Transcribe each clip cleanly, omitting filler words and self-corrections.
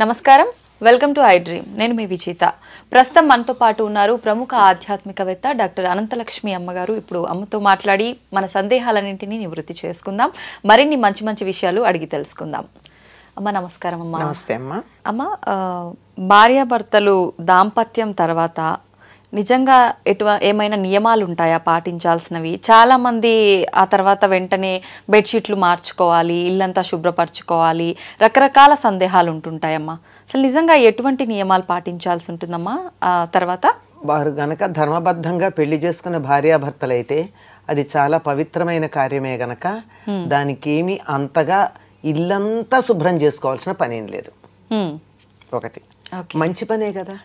నమస్కారం, welcome to I dream. నేను మీ విజేత. ప్రస్తుతం మనతో పాటు ఉన్నారు ప్రముఖ ఆధ్యాత్మికవేత్త డాక్టర్ అనంతలక్ష్మి అమ్మగారు. ఇప్పుడు అమ్మతో మాట్లాడి మన సందేహాలన్నింటినీ నివృత్తి చేసుకుందాం, మరిన్ని మంచి మంచి విషయాలు అడిగి తెలుసుకుందాం. అమ్మ నమస్కారం. అమ్మ నమస్తే అమ్మ. అమ్మ, భార్యాభర్తలు దాంపత్యం తర్వాత నిజంగా ఏమైనా నియమాలు ఉంటాయా పాటించాల్సినవి? చాలామంది ఆ తర్వాత వెంటనే బెడ్షీట్లు మార్చుకోవాలి, ఇల్లంతా శుభ్రపరచుకోవాలి, రకరకాల సందేహాలు ఉంటుంటాయమ్మా. అసలు నిజంగా ఎటువంటి నియమాలు పాటించాల్సి ఉంటుందమ్మా ఆ తర్వాత? వారు గనక ధర్మబద్ధంగా పెళ్లి చేసుకున్న భార్యాభర్తలైతే అది చాలా పవిత్రమైన కార్యమే గనక దానికి ఏమి అంతగా ఇల్లంతా శుభ్రం చేసుకోవాల్సిన పనేం లేదు. ఒకటి మంచి పనే కదా,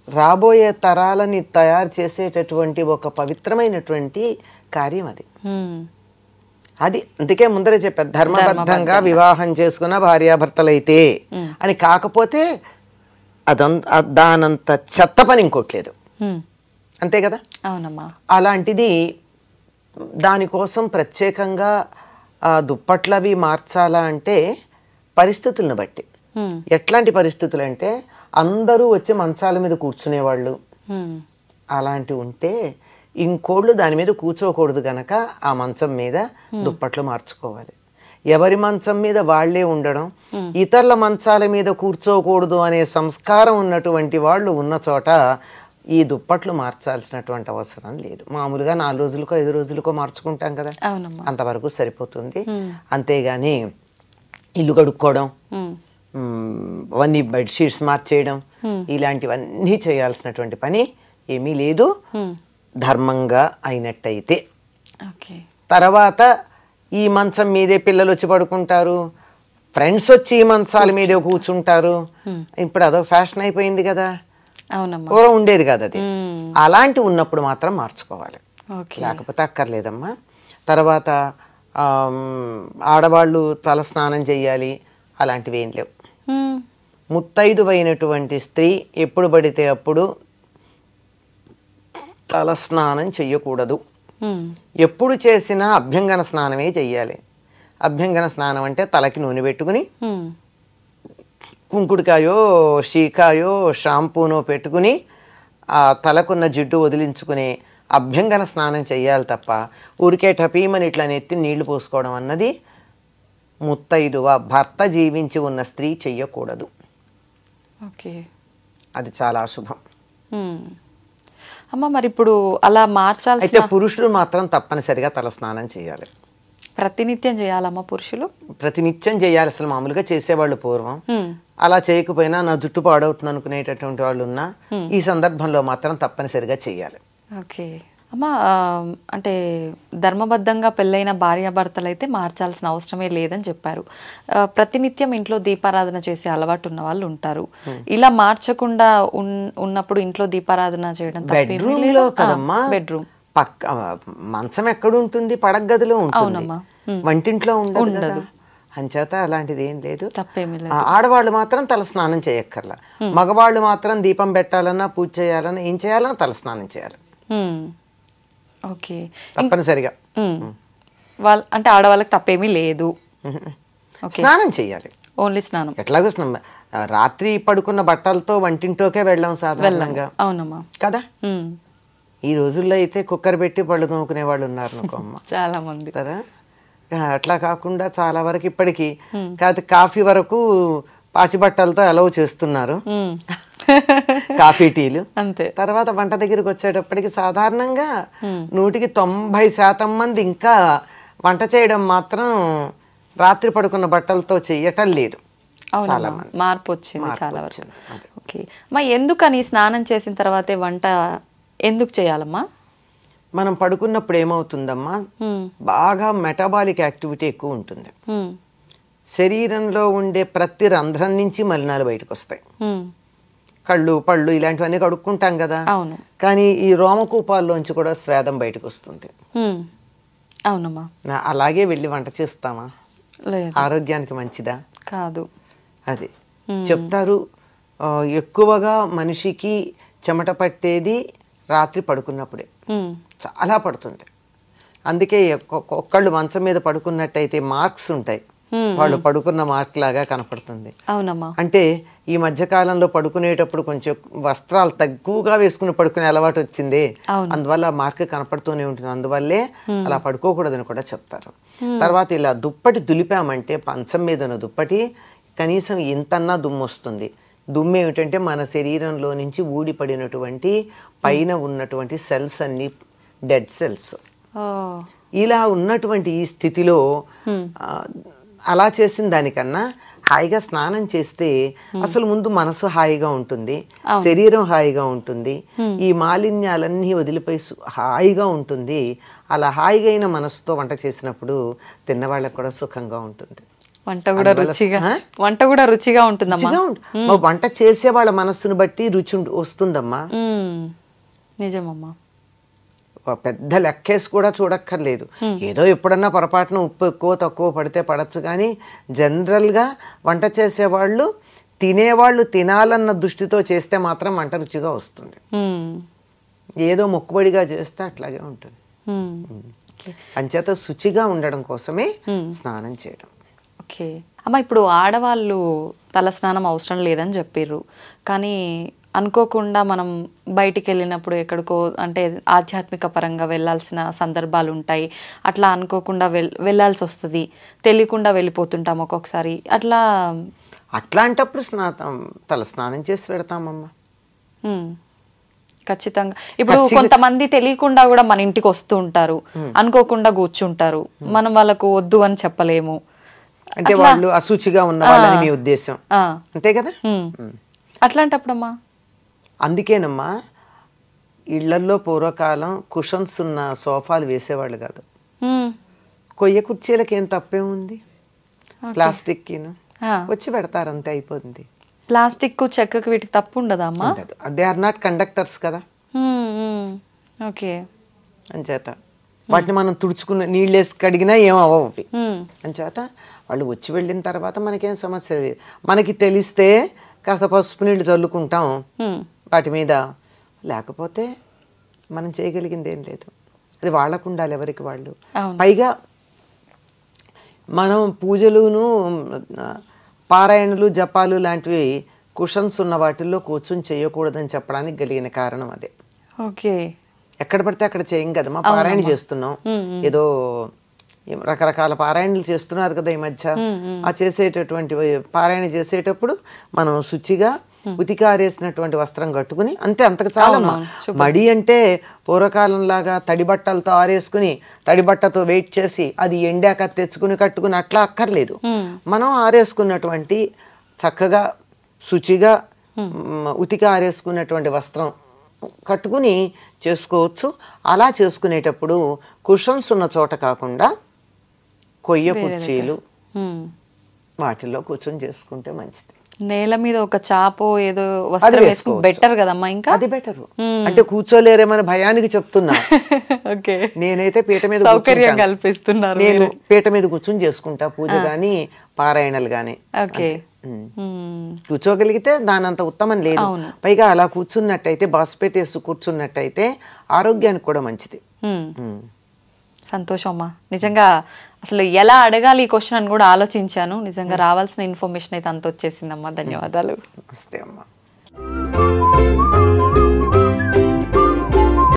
రాబోయే తరాలని తయారు చేసేటటువంటి ఒక పవిత్రమైనటువంటి కార్యం అది. అది అందుకే ముందరే చెప్పారు, ధర్మబద్ధంగా వివాహం చేసుకున్న భార్యాభర్తలైతే అని. కాకపోతే దానంత చెత్త పని ఇంకోట్లేదు, అంతే కదా. అవునమ్మా. అలాంటిది దానికోసం ప్రత్యేకంగా దుప్పట్లవి మార్చాలా అంటే పరిస్థితులను బట్టి. ఎట్లాంటి పరిస్థితులు అంటే అందరూ వచ్చి మంచాల మీద కూర్చునేవాళ్ళు అలాంటివి ఉంటే ఇంకోళ్ళు దాని మీద కూర్చోకూడదు గనక ఆ మంచం మీద దుప్పట్లు మార్చుకోవాలి. ఎవరి మంచం మీద వాళ్లే ఉండడం, ఇతరుల మంచాల మీద కూర్చోకూడదు అనే సంస్కారం ఉన్నటువంటి వాళ్ళు ఉన్న చోట ఈ దుప్పట్లు మార్చాల్సినటువంటి అవసరం లేదు. మామూలుగా 4 రోజులకో 5 రోజులకో మార్చుకుంటాం కదా, అంతవరకు సరిపోతుంది. అంతేగాని ఇల్లు కడుక్కోవడం, అవన్నీ బెడ్షీట్స్ మార్చేయడం, ఇలాంటివన్నీ చేయాల్సినటువంటి పని ఏమీ లేదు, ధర్మంగా అయినట్టయితే. తర్వాత ఈ మంచం మీదే పిల్లలు వచ్చి పడుకుంటారు, ఫ్రెండ్స్ వచ్చి ఈ మంచాల మీదే కూర్చుంటారు. ఇప్పుడు అదొక ఫ్యాషన్ అయిపోయింది కదా, పూర్వం ఉండేది కదా అది. అలాంటి ఉన్నప్పుడు మాత్రం మార్చుకోవాలి, లేకపోతే అక్కర్లేదమ్మా. తర్వాత ఆడవాళ్ళు తల స్నానం చెయ్యాలి, అలాంటివి ఏం లేవు. ముత్తైదువైనటువంటి స్త్రీ ఎప్పుడు పడితే అప్పుడు తల స్నానం చెయ్యకూడదు. ఎప్పుడు చేసినా అభ్యంగన స్నానమే చెయ్యాలి. అభ్యంగన స్నానం అంటే తలకి నూనె పెట్టుకుని కుంకుడికాయో షీకాయో షాంపూనో పెట్టుకుని ఆ తలకున్న జిడ్డు వదిలించుకుని అభ్యంగన స్నానం చెయ్యాలి తప్ప ఊరికే టపీమని ఇట్లా నెత్తి నీళ్లు పోసుకోవడం అన్నది ముత్తైదువ భర్త జీవించి ఉన్న స్త్రీ చెయ్యకూడదు. అది చాలా అశుభం. అమ్మ, మరి ఇప్పుడు అలా మార్చాలి అయితే పురుషులు మాత్రం తప్పనిసరిగా తల స్నానం చేయాలి. ప్రతినిత్యం చేయాలమ్మా పురుషులు? ప్రతినిత్యం చేయాలి. అసలు మామూలుగా చేసేవాళ్ళు పూర్వం, అలా చేయకపోయినా నా జుట్టు పాడవుతుంది అనుకునేటటువంటి వాళ్ళు ఉన్నా ఈ సందర్భంలో మాత్రం తప్పనిసరిగా చేయాలి. ఓకే అమ్మ, అంటే ధర్మబద్ధంగా పెళ్ళైన భార్యాభర్తలు అయితే మార్చాల్సిన అవసరమే లేదని చెప్పారు. ప్రతినిత్యం ఇంట్లో దీపారాధన చేసే అలవాటు ఉన్న వాళ్ళు ఉంటారు. ఇలా మార్చకుండా ఉన్నప్పుడు ఇంట్లో దీపారాధన చేయడం బెడ్రూమ్ లో కదమ్మా. బెడ్రూమ్ పక్క మంచం ఎక్కడ ఉంటుంది, పడగదిలో ఉంటుంది, వంటింట్లో ఉండదు. అంచేత అలాంటిది ఏం లేదు, ఆడవాళ్ళు మాత్రం తల స్నానం చేయక్కర్లా. మగవాళ్ళు మాత్రం దీపం పెట్టాలన్నా పూజ చేయాలన్నా ఏం చేయాలన్నా తల స్నానం చేయాలి. ఓకే, తప్పనిసరిగా. అంటే ఆడవాళ్ళకి తప్పేమీ లేదు, స్నానం చేయాలి. ఓన్లీ స్నానం. ఎట్లాగో రాత్రి పడుకున్న బట్టలతో వంటింటోకే వెళ్ళాం సాధారణంగా. అవునమ్మా కదా. ఈ రోజుల్లో అయితే కుక్కర్ పెట్టి పళ్ళు తోముకునే వాళ్ళు ఉన్నారు అనుకోమ్మ, చాలా మంది కదా. అట్లా కాకుండా చాలా వరకు ఇప్పటికీ కాదు కాఫీ వరకు పాచి బట్టలతో అలౌ చేస్తున్నారు, కాఫీ టీలు. అంతే. తర్వాత వంట దగ్గరికి వచ్చేటప్పటికి సాధారణంగా 190% మంది ఇంకా వంట చేయడం మాత్రం రాత్రి పడుకున్న బట్టలతో చెయ్యటం లేదు. చాలా మార్పు వచ్చింది చాలా వరకు. ఓకే అమ్మా, ఎందుకని స్నానం చేసిన తర్వాతే వంట ఎందుకు చేయాలమ్మా? మనం పడుకున్నప్పుడు ఏమవుతుందమ్మా, బాగా మెటబాలిక్ యాక్టివిటీ ఎక్కువ ఉంటుంది. శరీరంలో ఉండే ప్రతి రంధ్రం నుంచి మలినాలు బయటకు వస్తాయి. కళ్ళు పళ్ళు ఇలాంటివన్నీ కడుక్కుంటాం కదా, కానీ ఈ రోమకూపాల్లోంచి కూడా స్వేదం బయటకు వస్తుంది. అవునమ్మా. అలాగే వెళ్ళి వంట చేస్తామా? ఆరోగ్యానికి మంచిదా? కాదు. అది చెప్తారు. ఎక్కువగా మనిషికి చెమట పట్టేది రాత్రి పడుకున్నప్పుడే, చాలా పడుతుంది. అందుకే ఒక్కళ్ళు మంచం మీద పడుకున్నట్టయితే మార్క్స్ ఉంటాయి, వాళ్ళు పడుకున్న మార్క్ లాగా కనపడుతుంది. అవునమ్మా. అంటే ఈ మధ్య కాలంలో పడుకునేటప్పుడు కొంచెం వస్త్రాలు తక్కువగా వేసుకుని పడుకునే అలవాటు వచ్చింది, అందువల్ల మార్క్ కనపడుతూనే ఉంటుంది, అందువల్లే అలా పడుకోకూడదని కూడా చెప్తారు. తర్వాత ఇలా దుప్పటి దులిపామంటే పంచం మీద ఉన్న దుప్పటి కనీసం ఇంతన్నా దుమ్ము వస్తుంది. దుమ్ము ఏమిటంటే మన శరీరంలో నుంచి ఊడిపడినటువంటి పైన ఉన్నటువంటి సెల్స్ అన్ని డెడ్ సెల్స్. ఇలా ఉన్నటువంటి ఈ స్థితిలో అలా చేసిన దానికన్నా హాయిగా స్నానం చేస్తే అసలు ముందు మనసు హాయిగా ఉంటుంది, శరీరం హాయిగా ఉంటుంది, ఈ మాలిన్యాలన్నీ వదిలిపోయి హాయిగా ఉంటుంది. అలా హాయిగా అయిన మనసుతో వంట చేసినప్పుడు తిన్నవాళ్ళకు కూడా సుఖంగా ఉంటుంది. వంట కూడా రుచిగా ఉంటుందమ్మా. వంట చేసే వాళ్ళ మనస్సును బట్టి రుచి వస్తుందమ్మా. నిజమమ్మా. పెద్ద లెక్కేసి కూడా చూడక్కర్లేదు, ఏదో ఎప్పుడన్నా పొరపాటున ఉప్పు ఎక్కువ తక్కువ పడితే పడచ్చు, కానీ జనరల్గా వంట చేసేవాళ్ళు తినేవాళ్ళు తినాలన్న దృష్టితో చేస్తే మాత్రం వంట రుచిగా వస్తుంది. ఏదో మొక్కుబడిగా చేస్తే అట్లాగే ఉంటుంది. అంచేత శుచిగా ఉండడం కోసమే స్నానం చేయడం. ఓకే అమ్మ, ఇప్పుడు ఆడవాళ్ళు తల స్నానం అవసరం లేదని చెప్పారు, కానీ అనుకోకుండా మనం బయటికి వెళ్ళినప్పుడు ఎక్కడికో అంటే ఆధ్యాత్మిక పరంగా వెళ్ళాల్సిన సందర్భాలు ఉంటాయి, అట్లా అనుకోకుండా వెళ్ళాల్సి వస్తుంది, తెలియకుండా వెళ్ళిపోతుంటాం ఒక్కొక్కసారి. అట్లాంటప్పుడు తల స్నానం చేసి పెడతామమ్మా. ఖచ్చితంగా. ఇప్పుడు కొంతమంది తెలియకుండా కూడా మన ఇంటికి వస్తూ ఉంటారు, అనుకోకుండా కూర్చుంటారు, మనం వాళ్ళకు వద్దు అని చెప్పలేము. అంటే వాళ్ళు అశుచిగా ఉన్న వాళ్ళని మీ ఉద్దేశం, అంతే కదా? అట్లాంటప్పుడమ్మా అందుకేనమ్మా ఇళ్లల్లో పూర్వకాలం కుషన్స్ ఉన్న సోఫాలు వేసేవాళ్ళు కాదు. కొయ్య కుర్చీలకి ఏం తప్పే ఉంది, ప్లాస్టిక్ వచ్చి పెడతారు, అంతే అయిపోతుంది. ప్లాస్టిక్ చెక్కకి వీటికి తప్పు ఉండదమ్మా? దే ఆర్ నాట్ కండక్టర్స్ కదా. ఓకే. అంచేత వాటిని మనం తుడుచుకున్న నీళ్ళేసి కడిగినా ఏమవ్వవు అవి. అంచేత వాళ్ళు వచ్చి వెళ్ళిన తర్వాత మనకేం సమస్య లేదు. మనకి తెలిస్తే కాస్త పసుపు నీళ్ళు చల్లుకుంటాం వాటి మీద, లేకపోతే మనం చేయగలిగింది ఏం లేదు. అది వాళ్ళకు ఉండాలి, ఎవరికి వాళ్ళు. పైగా మనం పూజలును పారాయణలు జపాలు లాంటివి కుషన్స్ ఉన్న వాటిల్లో కూర్చొని చేయకూడదని చెప్పడానికి కలిగిన కారణం అదే. ఓకే. ఎక్కడ పడితే అక్కడ చేయం కదమ్మా, పారాయణ చేస్తున్నాం, ఏదో రకరకాల పారాయణలు చేస్తున్నారు కదా ఈ మధ్య. ఆ చేసేటటువంటి పారాయణ చేసేటప్పుడు మనం శుచిగా ఉతికి ఆరేసినటువంటి వస్త్రం కట్టుకుని అంతే, అంతకు చాలమ్మా. మడి అంటే పూర్వకాలం లాగా తడి బట్టలతో ఆరేసుకుని తడి బట్టతో వెయిట్ చేసి అది ఎండాక తెచ్చుకుని కట్టుకుని అట్లా అక్కర్లేదు. మనం ఆరేసుకున్నటువంటి చక్కగా శుచిగా ఉతికి ఆరేసుకున్నటువంటి వస్త్రం కట్టుకుని చేసుకోవచ్చు. అలా చేసుకునేటప్పుడు కుషన్స్ ఉన్న చోట కాకుండా కొయ్య కుర్చీలు వాటిల్లో కూర్చొని చేసుకుంటే మంచిది. నేల మీద ఒక చాపో ఏదో వస్త్రం వేసుకుంటే బెటర్ కదమ్మా. ఇంకా అది బెటర్. అంటే కూర్చోలేరేమని భయానికి చెప్తున్నా. నేనైతే పీట మీద సౌకర్యం కల్పిస్తున్నారు. నేను పీట మీద కూర్చొని చేసుకుంటా పూజ గాని పారాయణలు గాని. కూర్చోగలిగితే దానంత ఉత్తమం లేదు. పైగా అలా కూర్చున్నట్టయితే బాస్పెట్టేసి కూర్చున్నట్టయితే ఆరోగ్యానికి కూడా మంచిది. సంతోషం అమ్మా. నిజంగా అసలు ఎలా అడగాలి ఈ క్వశ్చన్ అని కూడా ఆలోచించాను. నిజంగా రావాల్సిన ఇన్ఫర్మేషన్ అయితే అంత వచ్చేసిందమ్మా. ధన్యవాదాలు. నమస్తే అమ్మా.